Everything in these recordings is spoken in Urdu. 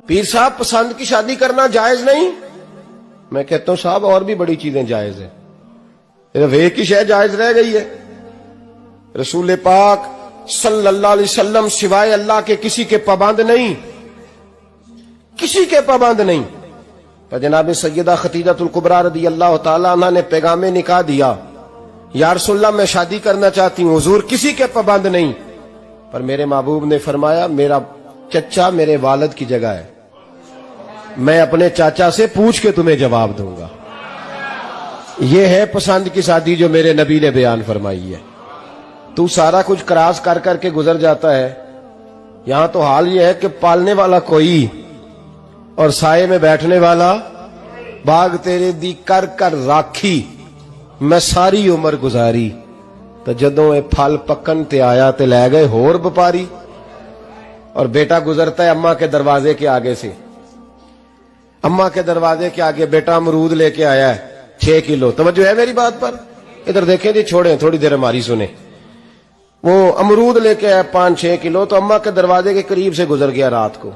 پیر صاحب پسند کی شادی کرنا جائز نہیں؟ میں کہتا ہوں صاحب اور بھی بڑی چیزیں جائز ہیں، ایک ہی شے جائز رہ گئی ہے۔ رسول پاک صلی اللہ علیہ وسلم سوائے اللہ کے کسی کے پابند نہیں، کسی کے پابند نہیں۔ پر جناب سیدہ خدیجہ الکبریٰ رضی اللہ تعالی عنہ نے پیغام نکاح دیا، یا رسول اللہ میں شادی کرنا چاہتی ہوں، حضور کسی کے پابند نہیں۔ پر میرے محبوب نے فرمایا میرا چچا میرے والد کی جگہ ہے، میں اپنے چاچا سے پوچھ کے تمہیں جواب دوں گا۔ یہ ہے پسند کی شادی جو میرے نبی نے بیان فرمائی ہے۔ تو سارا کچھ کراس کر کر کے گزر جاتا ہے، یہاں تو حال یہ ہے کہ پالنے والا کوئی اور سائے میں بیٹھنے والا، باغ تیرے دی کر کر راکھی میں ساری عمر گزاری، تو جدوں اے پھل پکن تے آیا تے لے گئے ہور بپاری۔ اور بیٹا گزرتا ہے اماں کے دروازے کے آگے سے، اماں کے دروازے کے آگے بیٹا امرود لے کے آیا ہے 6 کلو۔ توجہ ہے میری بات پر؟ ادھر دیکھیں جی، چھوڑیں تھوڑی دیر ہماری سنیں۔ وہ امرود لے کے آیا 5-6 کلو، تو اماں کے دروازے کے قریب سے گزر گیا رات کو،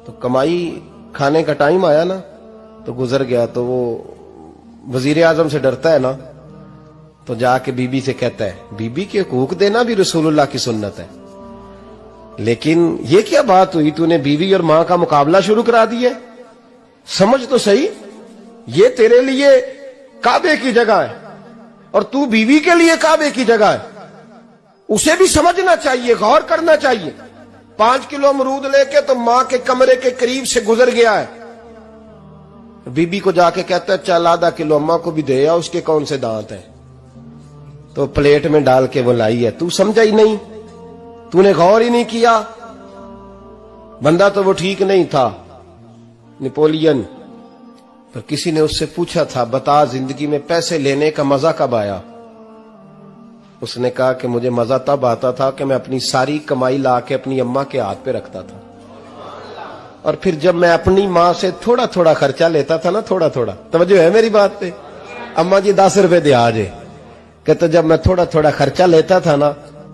تو کمائی کھانے کا ٹائم آیا نا، تو گزر گیا۔ تو وہ وزیر اعظم سے ڈرتا ہے نا، تو جا کے بی بی سے کہتا ہے بی بی کے حقوق دینا بھی رسول اللہ کی سنت ہے۔ لیکن یہ کیا بات ہوئی، تو نے بیوی اور ماں کا مقابلہ شروع کرا دیا؟ سمجھ تو صحیح، یہ تیرے لیے کعبے کی جگہ ہے اور تو بیوی کے لیے کعبے کی جگہ ہے، اسے بھی سمجھنا چاہیے، غور کرنا چاہیے۔ 5 کلو امرود لے کے تو ماں کے کمرے کے قریب سے گزر گیا ہے، بی بی کو جا کے کہتا ہے چل آدھا کلو اماں کو بھی دے آ، اس کے کون سے دانت ہیں، تو پلیٹ میں ڈال کے وہ لائی ہے۔ تو سمجھا ہی نہیں، تو نے غور ہی نہیں کیا۔ بندہ تو وہ ٹھیک نہیں تھا، نیپولین، پر کسی نے اس سے پوچھا تھا بتا زندگی میں پیسے لینے کا مزہ کب آیا؟ اس نے کہا کہ مجھے مزہ تب آتا تھا کہ میں اپنی ساری کمائی لا کے اپنی اماں کے ہاتھ پہ رکھتا تھا، اور پھر جب میں اپنی ماں سے تھوڑا تھوڑا خرچہ لیتا تھا نا، تھوڑا تھوڑا، توجہ ہے میری بات پہ؟ اماں جی 10 روپے دے آجے، کہتا جب میں تھوڑا تھوڑا خرچہ لیتا تھا نا،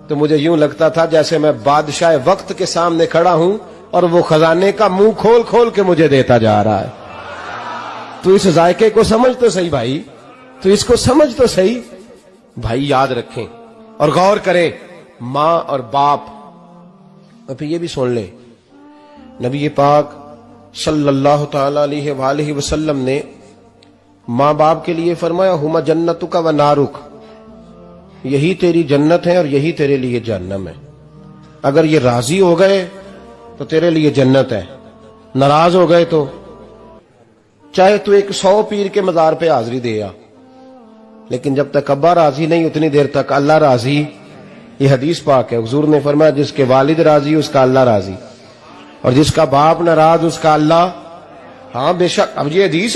تو مجھے یوں لگتا تھا جیسے میں بادشاہ وقت کے سامنے کھڑا ہوں اور وہ خزانے کا منہ کھول کھول کے مجھے دیتا جا رہا ہے۔ تو اس ذائقے کو سمجھ تو صحیح بھائی، تو اس کو سمجھ تو صحیح بھائی، یاد رکھیں اور غور کریں۔ ماں اور باپ، اور پھر یہ بھی سن لیں، نبی پاک صلی اللہ تعالی علیہ وآلہ وسلم نے ماں باپ کے لیے فرمایا ہما جنتک و نارک، یہی تیری جنت ہے اور یہی تیرے لیے جہنم ہے۔ اگر یہ راضی ہو گئے تو تیرے لیے جنت ہے، ناراض ہو گئے تو چاہے تو 100 پیر کے مزار پہ حاضری دے آ، لیکن جب تک ابا راضی نہیں اتنی دیر تک اللہ راضی۔ یہ حدیث پاک ہے، حضور نے فرمایا جس کے والد راضی اس کا اللہ راضی، اور جس کا باپ ناراض اس کا اللہ، ہاں بے شک۔ اب یہ حدیث